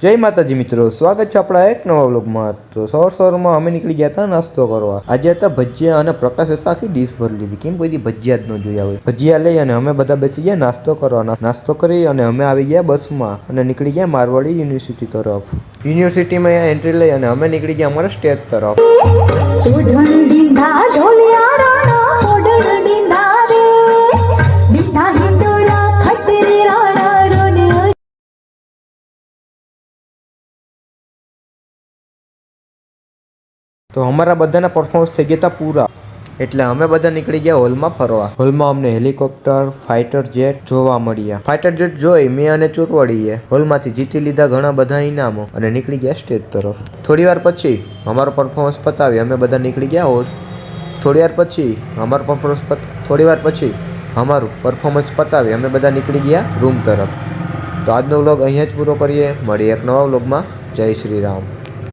જય માતાજી મિત્રો, સ્વાગત છે આપણા એક નવા વ્લોગમાં। તો સવારમાં અમે નીકળી ગયા હતા નાસ્તો કરવા। આજે હતા ભજીયા અને પ્રકાશ હતા આખી ડીશ ભરી લીધી, કેમ કોઈ દી ભજીયા જ ન જોયા હોય। ભજીયા લઈ અને અમે બધા બેસી ગયા નાસ્તો કરવા। નાસ્તો કરી અને અમે આવી ગયા બસમાં અને નીકળી ગયા મારવાડી યુનિવર્સિટી તરફ। યુનિવર્સિટીમાં અહીંયા એન્ટ્રી લઈ અને અમે નીકળી ગયા અમારા સ્ટેજ તરફ। તો અમારા બધાના પરફોર્મન્સ થઈ ગયા હતા પૂરા, એટલે અમે બધા નીકળી ગયા હોલમાં ફરવા। હોલમાં અમને હેલિકોપ્ટર, ફાઇટર જેટ જોવા મળ્યા। ફાઇટર જેટ જોઈ મેં અને ચોરવાડીએ હોલમાંથી જીતી લીધા ઘણા બધા ઇનામો અને નીકળી ગયા સ્ટેજ તરફ। થોડી વાર પછી અમારો પરફોર્મન્સ પતાવી અમે બધા નીકળી ગયા હોલ। થોડી વાર પછી અમારું પરફોર્મન્સ પતાવી અમે બધા નીકળી ગયા રૂમ તરફ। તો આજનો વ્લોગ અહીંયા જ પૂરો કરીએ, મળીએ એક નવા વ્લોગમાં। જય શ્રી રામ।